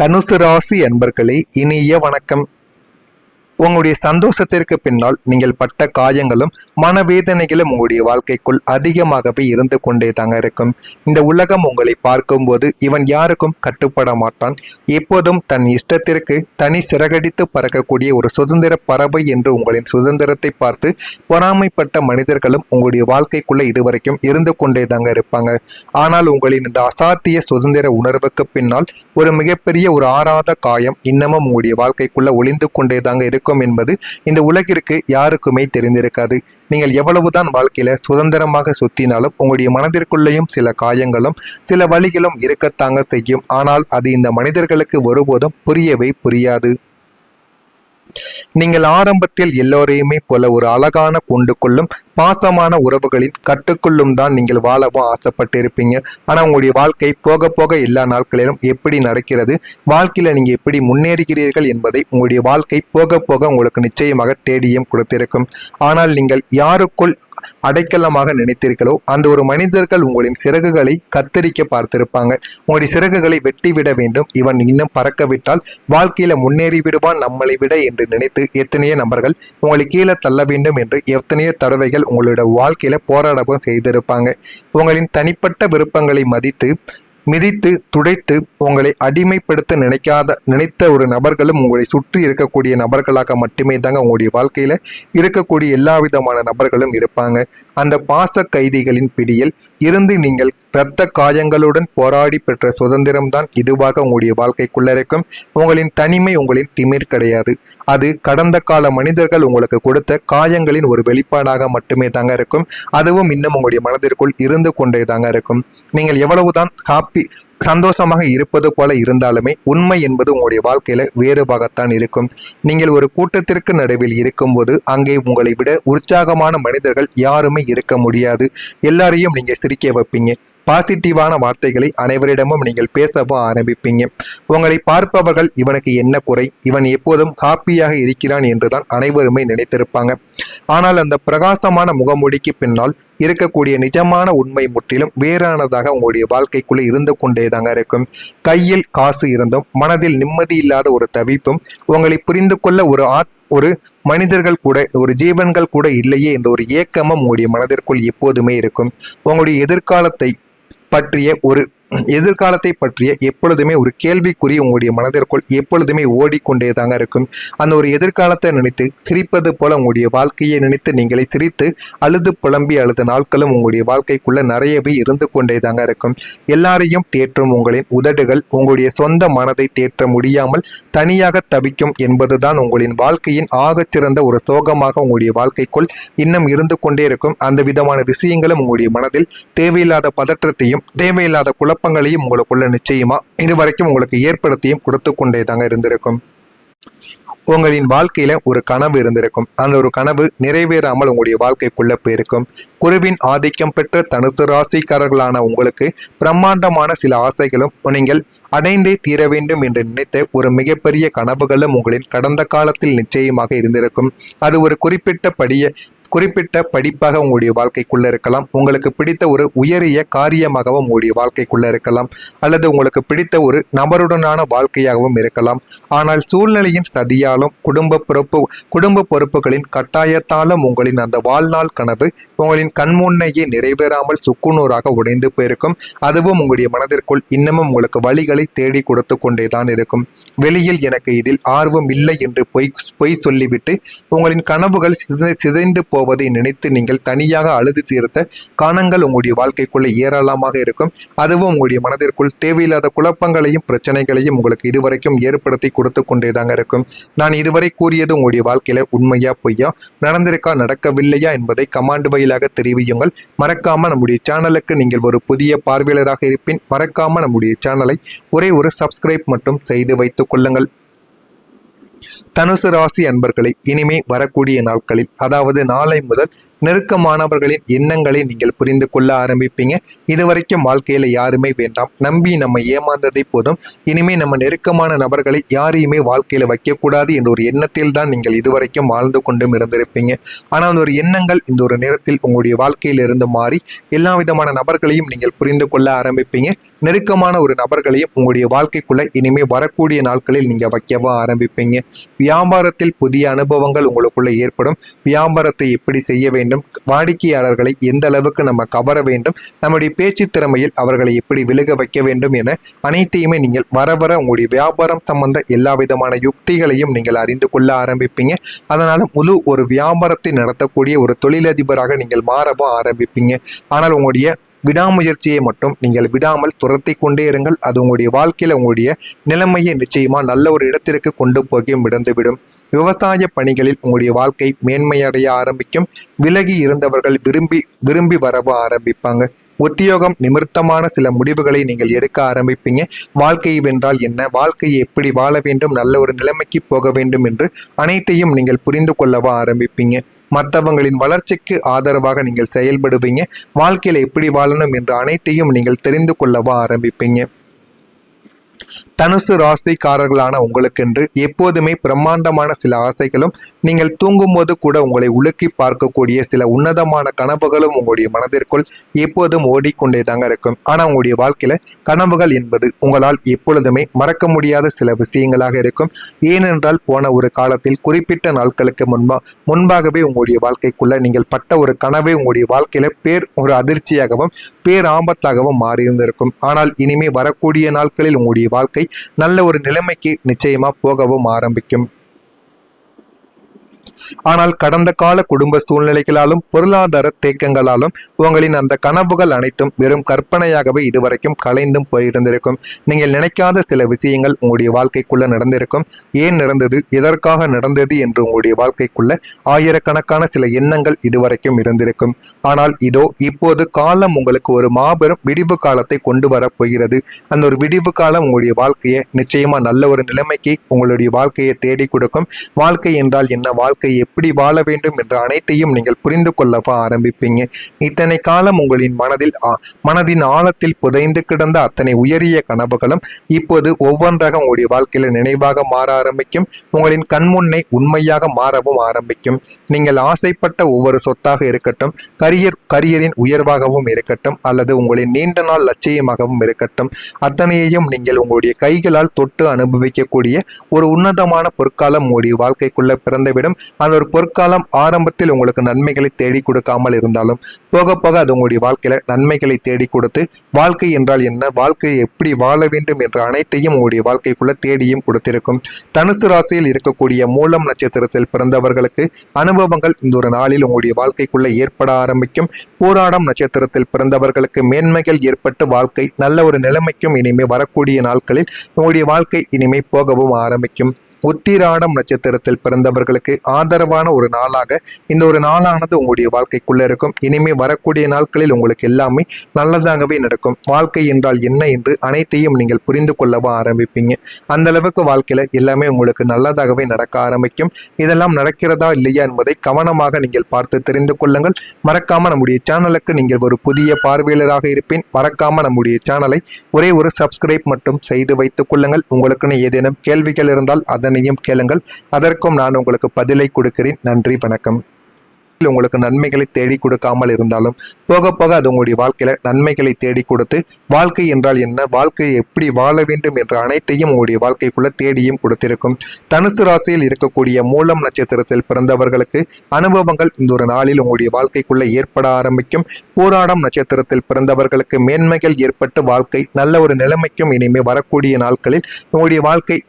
தனுசு ராசி அன்பர்களே, இனிய வணக்கம். உங்களுடைய சந்தோஷத்திற்கு பின்னால் நீங்கள் பட்ட காயங்களும் மனவேதனைகளும் உங்களுடைய வாழ்க்கைக்குள் அதிகமாகவே இருந்து கொண்டே தாங்க இருக்கும். இந்த உலகம் உங்களை பார்க்கும்போது இவன் யாருக்கும் கட்டுப்பட மாட்டான், எப்போதும் தன் இஷ்டத்திற்கு தனி சிறகடித்து பறக்கக்கூடிய ஒரு சுதந்திர பறவை என்று உங்களின் சுதந்திரத்தை பார்த்து பொறாமைப்பட்ட மனிதர்களும் உங்களுடைய வாழ்க்கைக்குள்ள இதுவரைக்கும் இருந்து கொண்டே தாங்க இருப்பாங்க. ஆனால் உங்களின் இந்த அசாத்திய சுதந்திர உணர்வுக்கு பின்னால் ஒரு மிகப்பெரிய ஒரு ஆறாத காயம் இன்னமும் உங்களுடைய வாழ்க்கைக்குள்ள ஒளிந்து கொண்டே தாங்க இருக்கும் என்பது இந்த உலகிற்கு யாருக்குமே தெரிந்திருக்காது. நீங்கள் எவ்வளவுதான் வாழ்க்கையில சுதந்திரமாக சுத்தினாலும் உங்களுடைய மனதிற்குள்ளேயும் சில காயங்களும் சில வழிகளும் இருக்கத்தாங்க செய்யும். ஆனால் அது இந்த மனிதர்களுக்கு ஒருபோதும் புரியவே புரியாது. நீங்கள் ஆரம்பத்தில் எல்லோரையுமே போல ஒரு அழகான கூண்டுக்குள்ளும் பாசமான உறவுகளின் கட்டுக்குள்ளும் தான் நீங்கள் வாழவும் ஆசைப்பட்டிருப்பீங்க. ஆனால் உங்களுடைய வாழ்க்கை போக போக எல்லா நாட்களிலும் எப்படி நடக்கிறது, வாழ்க்கையில நீங்க எப்படி முன்னேறுகிறீர்கள் என்பதை உங்களுடைய வாழ்க்கை போக போக உங்களுக்கு நிச்சயமாக தேடியும் கொடுத்திருக்கும். ஆனால் நீங்கள் யாருக்குள் அடைக்கலமாக நினைத்தீர்களோ அந்த ஒரு மனிதர்கள் உங்களின் சிறகுகளை கத்தரிக்க பார்த்திருப்பாங்க. உங்களுடைய சிறகுகளை வெட்டிவிட வேண்டும், இவன் இன்னும் பறக்கவிட்டால் வாழ்க்கையில முன்னேறி விடுவான் நம்மளை விட என்று நினைத்து எத்தனையோ நபர்கள் உங்களை கீழே தள்ள வேண்டும் என்று எத்தனையோ தடவைகள் உங்களோட வாழ்க்கையில போராடவும் செய்திருப்பாங்க. உங்களின் தனிப்பட்ட விருப்பங்களை மிதித்து துடைத்து உங்களை அடிமைப்படுத்த நினைத்த ஒரு நபர்களும் உங்களை சுற்றி இருக்கக்கூடிய நபர்களாக மட்டுமே தாங்க உங்களுடைய வாழ்க்கையில இருக்கக்கூடிய எல்லா விதமான நபர்களும் இருப்பாங்க. அந்த பாச கைதிகளின் பிடியில் இருந்து நீங்கள் இரத்த காயங்களுடன் போராடி பெற்ற சுதந்திரம்தான் இதுவாக உங்களுடைய வாழ்க்கைக்குள்ள இருக்கும். உங்களின் தனிமை உங்களின் திமிர் கிடையாது, அது கடந்த கால மனிதர்கள் உங்களுக்கு கொடுத்த காயங்களின் ஒரு வெளிப்பாடாக மட்டுமே தாங்க இருக்கும். அதுவும் இன்னும் உங்களுடைய மனதிற்குள் இருந்து கொண்டே தாங்க இருக்கும். நீங்கள் எவ்வளவுதான் சந்தோஷமாக இருப்பது போல இருந்தாலுமே உண்மை என்பது உங்களுடைய வாழ்க்கையில வேறுபாகத்தான் இருக்கும். நீங்கள் ஒரு கூட்டத்திற்கு நடுவில் இருக்கும்போது அங்கே உங்களை விட உற்சாகமான மனிதர்கள் யாருமே இருக்க முடியாது. எல்லாரையும் நீங்க சிரிக்க வைப்பீங்க, பாசிட்டிவான வார்த்தைகளை அனைவரிடமும் நீங்கள் பேசவும் ஆரம்பிப்பீங்க. உங்களை பார்ப்பவர்கள் இவனுக்கு என்ன குறை, இவன் எப்போதும் ஹாப்பியாக இருக்கிறான் என்றுதான் அனைவருமே நினைத்திருப்பாங்க. ஆனால் அந்த பிரகாசமான முகமூடிக்கு பின்னால் இருக்கக்கூடிய நிஜமான உண்மை முற்றிலும் வேறானதாக உங்களுடைய வாழ்க்கைக்குள்ளே இருந்து கொண்டே தாங்க இருக்கும். கையில் காசு இருந்தும் மனதில் நிம்மதி இல்லாத ஒரு தவிப்பும், உங்களை புரிந்து கொள்ள ஒரு மனிதர்கள் கூட ஒரு ஜீவன்கள் கூட இல்லையே என்ற ஒரு ஏக்கமும் உங்களுடைய மனதிற்குள் எப்போதுமே இருக்கும். உங்களுடைய எதிர்காலத்தை பற்றிய எப்பொழுதுமே ஒரு கேள்விக்குறி உங்களுடைய மனதிற்குள் எப்பொழுதுமே ஓடிக்கொண்டே தாங்க இருக்கும். அந்த ஒரு எதிர்காலத்தை நினைத்து சிரிப்பது போல உங்களுடைய வாழ்க்கையை நினைத்து நீங்களே சிரித்து அழுது புலம்பி அழுத நாட்களும் உங்களுடைய வாழ்க்கைக்குள்ள நிறையவே இருந்து கொண்டே தாங்க இருக்கும். எல்லாரையும் தேற்றும் உங்களின் உதடுகள் உங்களுடைய சொந்த மனதை தேற்ற முடியாமல் தனியாக தவிக்கும் என்பதுதான் உங்களின் வாழ்க்கையின் ஆகச்சிறந்த ஒரு சோகமாக உங்களுடைய வாழ்க்கைக்குள் இன்னும் இருந்து கொண்டே இருக்கும். அந்த விதமான விஷயங்களும் உங்களுடைய மனதில் தேவையில்லாத பதற்றத்தையும் தேவையில்லாத குழப்பங்களையும் உங்களுக்குள்ள நிச்சயமா இதுவரைக்கும் உங்களுக்கு ஏற்படுத்தியும் கொடுத்து கொண்டே தாங்க இருந்திருக்கும். உங்களின் வாழ்க்கையில ஒரு கனவு இருந்திருக்கும், அந்த ஒரு கனவு நிறைவேறாமல் உங்களுடைய வாழ்க்கைக்குள்ள போயிருக்கும். குருவின் ஆதிக்கம் பெற்ற தனுசு ராசிக்காரர்களான உங்களுக்கு பிரம்மாண்டமான சில ஆசைகளும் நீங்கள் அடைந்தே தீர வேண்டும் என்று நினைத்த ஒரு மிகப்பெரிய கனவுகளும் உங்களின் கடந்த காலத்தில் நிச்சயமாக இருந்திருக்கும். அது ஒரு குறிப்பிட்ட படிப்பாக உங்களுடைய வாழ்க்கைக்குள்ள இருக்கலாம், உங்களுக்கு பிடித்த ஒரு உயரிய காரியமாகவும் உங்களுடைய வாழ்க்கைக்குள்ள இருக்கலாம், அல்லது உங்களுக்கு பிடித்த ஒரு நபருடனான வாழ்க்கையாகவும் இருக்கலாம். ஆனால் சூழ்நிலையின் சதியாலும் குடும்ப பொறுப்புகளின் கட்டாயத்தாலும் உங்களின் அந்த வாழ்நாள் கனவு உங்களின் கண்முன்னையே நிறைவேறாமல் சுக்குநூறாக உடைந்து போயிருக்கும். அதுவும் உங்களுடைய மனதிற்குள் இன்னமும் உங்களுக்கு வழிகளை தேடி கொடுத்து கொண்டேதான் இருக்கும். வெளியில் எனக்கு இதில் ஆர்வம் இல்லை என்று பொய் சொல்லிவிட்டு உங்களின் கனவுகள் சிதைந்து போவதை நினைத்து நீங்கள் தனியாக அழுது தீர்த்த காரணங்கள் உங்களுடைய வாழ்க்கைக்குள்ள ஏராளமாக இருக்கும். அதுவும் உங்களுடைய மனதிற்குள் தேவையில்லாத குழப்பங்களையும் பிரச்சனைகளையும் உங்களுக்கு இதுவரைக்கும் ஏற்படுத்தி கொடுத்து கொண்டேதாங்க இருக்கும். நான் இதுவரை கூறியது உங்களுடைய வாழ்க்கையில உண்மையா பொய்யா, நடந்திருக்கா நடக்கவில்லையா என்பதை கமாண்ட் வாயிலாக தெரிவியுங்கள். மறக்காம நம்முடைய சேனலுக்கு நீங்கள் ஒரு புதிய பார்வையாளராக இருப்பின் மறக்காம நம்முடைய சேனலை ஒரே ஒரு சப்ஸ்கிரைப் மட்டும் செய்து வைத்துக் கொள்ளுங்கள். தனுசு ராசி அன்பர்களை இனிமே வரக்கூடிய நாட்களில், அதாவது நாளை முதல் நெருக்கமானவர்களின் எண்ணங்களை நீங்கள் புரிந்து கொள்ள ஆரம்பிப்பீங்க. இதுவரைக்கும் வாழ்க்கையில யாருமே வேண்டாம், நம்பி நம்ம ஏமாந்ததை போதும், இனிமே நம்ம நெருக்கமான நபர்களை யாரையுமே வாழ்க்கையில வைக்கக்கூடாது என்ற ஒரு எண்ணத்தில் தான் நீங்கள் இதுவரைக்கும் வாழ்ந்து கொண்டும் இருந்திருப்பீங்க. ஆனால் அந்த ஒரு எண்ணங்கள் இந்த ஒரு நேரத்தில் உங்களுடைய வாழ்க்கையில் இருந்து மாறி எல்லா விதமான நபர்களையும் நீங்கள் புரிந்து கொள்ள ஆரம்பிப்பீங்க. நெருக்கமான ஒரு நபர்களையும் உங்களுடைய வாழ்க்கைக்குள்ள இனிமே வரக்கூடிய நாட்களில் நீங்க வைக்கவும் ஆரம்பிப்பீங்க. வியாபாரத்தில் புதிய அனுபவங்கள் உங்களுக்குள்ள ஏற்படும். வியாபாரத்தை எப்படி செய்ய வேண்டும், வாடிக்கையாளர்களை எந்த அளவுக்கு நம்ம கவர வேண்டும், நம்முடைய பேச்சு திறமையில் அவர்களை எப்படி விலக வைக்க வேண்டும் என அனைத்தையுமே நீங்கள் வர உங்களுடைய வியாபாரம் சம்பந்த எல்லா விதமான யுக்திகளையும் நீங்கள் அறிந்து கொள்ள ஆரம்பிப்பீங்க. அதனால முழு ஒரு வியாபாரத்தை நடத்தக்கூடிய ஒரு தொழிலதிபராக நீங்கள் மாறவும் ஆரம்பிப்பீங்க. ஆனால் உங்களுடைய விடாமுயற்சியை மட்டும் நீங்கள் விடாமல் துரத்தி கொண்டே இருங்கள். அது உங்களுடைய வாழ்க்கையில் உங்களுடைய நிலைமையை நிச்சயமா நல்ல ஒரு இடத்திற்கு கொண்டு போய் விடந்துவிடும். விவசாய பணிகளில் உங்களுடைய வாழ்க்கை மேன்மையடைய ஆரம்பிக்கும். விலகி இருந்தவர்கள் விரும்பி வரவ ஆரம்பிப்பாங்க. உத்தியோகம் நிமித்தமான சில முடிவுகளை நீங்கள் எடுக்க ஆரம்பிப்பீங்க. வாழ்க்கை வென்றால் என்ன, வாழ்க்கையை எப்படி வாழ வேண்டும், நல்ல ஒரு நிலைமைக்கு போக வேண்டும் என்று அனைத்தையும் நீங்கள் புரிந்து கொள்ளவா ஆரம்பிப்பீங்க. மற்றவங்களின் வளர்ச்சிக்கு ஆதரவாக நீங்கள் செயல்படுவீங்க. வாழ்க்கையில எப்படி வாழணும் என்ற அனைத்தையும் நீங்கள் தெரிந்து கொள்ளவா ஆரம்பிப்பீங்க. தனுசு ராசிக்காரர்களான உங்களுக்கென்று எப்போதுமே பிரம்மாண்டமான சில ஆசைகளும், நீங்கள் தூங்கும்போது கூட உங்களை உலுக்கி பார்க்கக்கூடிய சில உன்னதமான கனவுகளும் உங்களுடைய மனதிற்குள் எப்போதும் ஓடிக்கொண்டே தாங்க இருக்கும். ஆனா உங்களுடைய வாழ்க்கையில கனவுகள் என்பது உங்களால் எப்பொழுதுமே மறக்க முடியாத சில விஷயங்களாக இருக்கும். ஏனென்றால் போன ஒரு காலத்தில் குறிப்பிட்ட நாட்களுக்கு முன்பாகவே உங்களுடைய வாழ்க்கைக்குள்ள நீங்கள் பட்ட ஒரு கனவை உங்களுடைய வாழ்க்கையில ஒரு அதிர்ச்சியாகவும் ஆபத்தாகவும் மாறியிருந்திருக்கும். ஆனால் இனிமே வரக்கூடிய நாட்களில் உங்களுடைய வாழ்க்கை நல்ல ஒரு நிலைமைக்கு நிச்சயமா போகவும் ஆரம்பிக்கும். ஆனால் கடந்த கால குடும்ப சூழ்நிலைகளாலும் பொருளாதார தேக்கங்களாலும் உங்களின் அந்த கனவுகள் அனைத்தும் வெறும் கற்பனையாகவே இதுவரைக்கும் கலைந்தும் போயிருந்திருக்கும். நீங்கள் நினைக்காத சில விஷயங்கள் உங்களுடைய வாழ்க்கைக்குள்ள நடந்திருக்கும். ஏன் நடந்தது, எதற்காக நடந்தது என்று உங்களுடைய வாழ்க்கைக்குள்ள ஆயிரக்கணக்கான சில எண்ணங்கள் இதுவரைக்கும் இருந்திருக்கும். ஆனால் இப்போது காலம் உங்களுக்கு ஒரு மாபெரும் விடிவு காலத்தை கொண்டு வரப் போகிறது. அந்த ஒரு விடிவு காலம் உங்களுடைய வாழ்க்கையை நிச்சயமா நல்ல ஒரு நிலைமைக்கு உங்களுடைய வாழ்க்கையை தேடி கொடுக்கும். வாழ்க்கை என்றால் என்ன, வாழ்க்கை எப்படி வாழ வேண்டும் என்ற அனைத்தையும் நீங்கள் புரிந்து கொள்ளவா ஆரம்பிப்பீங்க. இத்தனை காலம் உங்களின் மனதின் ஆழத்தில் புதைந்து கிடந்த அத்தனை உயரிய கனவுகளும் இப்போது ஒவ்வொன்றாக உங்களுடைய வாழ்க்கையில நினைவாக மாற ஆரம்பிக்கும். உங்களின் கண்முன்னே உண்மையாக மாறவும் ஆரம்பிக்கும். நீங்கள் ஆசைப்பட்ட ஒவ்வொரு சொத்தாக இருக்கட்டும், கரியரின் உயர்வாகவும் இருக்கட்டும், அல்லது உங்களின் நீண்ட நாள் லட்சியமாகவும் இருக்கட்டும், அத்தனையையும் நீங்கள் உங்களுடைய கைகளால் தொட்டு அனுபவிக்கக்கூடிய ஒரு உன்னதமான பொற்காலம் உங்களுடைய வாழ்க்கைக்குள்ள பிறந்துவிடும். அந்த ஒரு பொற்காலம் ஆரம்பத்தில் உங்களுக்கு நன்மைகளை தேடி கொடுக்காமல் இருந்தாலும் போக போக அது உங்களுடைய வாழ்க்கையில நன்மைகளை தேடி கொடுத்து, வாழ்க்கை என்றால் என்ன, வாழ்க்கையை எப்படி வாழ வேண்டும் என்ற அனைத்தையும் உங்களுடைய வாழ்க்கைக்குள்ள தேடியும் கொடுத்திருக்கும். தனுசு ராசியில் இருக்கக்கூடிய மூலம் நட்சத்திரத்தில் பிறந்தவர்களுக்கு அனுபவங்கள் இந்த ஒரு நாளில் உங்களுடைய வாழ்க்கைக்குள்ள ஏற்பட ஆரம்பிக்கும். பூராடம் நட்சத்திரத்தில் பிறந்தவர்களுக்கு மேன்மைகள் ஏற்பட்டு வாழ்க்கை நல்ல ஒரு நிலைமைக்கும் இனிமே வரக்கூடிய நாட்களில் உங்களுடைய வாழ்க்கை இனிமே போகவும் ஆரம்பிக்கும். உத்திராடம் நட்சத்திரத்தில் பிறந்தவர்களுக்கு ஆதரவான ஒரு நாளாக இந்த ஒரு நாளானது உங்களுடைய வாழ்க்கைக்குள்ள இருக்கும். இனிமே வரக்கூடிய நாட்களில் உங்களுக்கு எல்லாமே நல்லதாகவே நடக்கும். வாழ்க்கை என்றால் என்ன என்று அனைத்தையும் நீங்கள் புரிந்து கொள்ளவா ஆரம்பிப்பீங்க. அந்த அளவுக்கு வாழ்க்கையில எல்லாமே உங்களுக்கு நல்லதாகவே நடக்க ஆரம்பிக்கும். இதெல்லாம் நடக்கிறதா இல்லையா என்பதை கவனமாக நீங்கள் பார்த்து தெரிந்து கொள்ளுங்கள். மறக்காம நம்முடைய சேனலுக்கு நீங்கள் ஒரு புதிய பார்வையாளராக இருப்பேன். மறக்காம நம்முடைய சேனலை ஒரே ஒரு சப்ஸ்கிரைப் மட்டும் செய்து வைத்துக் கொள்ளுங்கள். உங்களுக்குன்னு ஏதேனும் கேள்விகள் இருந்தால் அதனையும் கேளுங்கள். அதற்கும் நான் உங்களுக்கு பதிலை கொடுக்கிறேன். நன்றி, வணக்கம். உங்களுக்கு நன்மைகளை தேடி கொடுக்காமல் இருந்தாலும் போக போக அது உங்களுடைய வாழ்க்கையில நன்மைகளை தேடி கொடுத்து, வாழ்க்கை என்றால் என்ன, வாழ்க்கையை எப்படி வாழ வேண்டும் என்ற அனைத்தையும் உங்களுடைய வாழ்க்கைக்குள்ள தேடியும் கொடுத்திருக்கும். தனுசு ராசியில் இருக்கக்கூடிய மூலம் நட்சத்திரத்தில் பிறந்தவர்களுக்கு அனுபவங்கள் இந்த ஒரு நாளில் உங்களுடைய வாழ்க்கைக்குள்ள ஏற்பட ஆரம்பிக்கும். பூராடம் நட்சத்திரத்தில் பிறந்தவர்களுக்கு மேன்மைகள் ஏற்பட்டு வாழ்க்கை நல்ல ஒரு நிலைமைக்கும் இனிமே வரக்கூடிய நாட்களில் உங்களுடைய வாழ்க்கை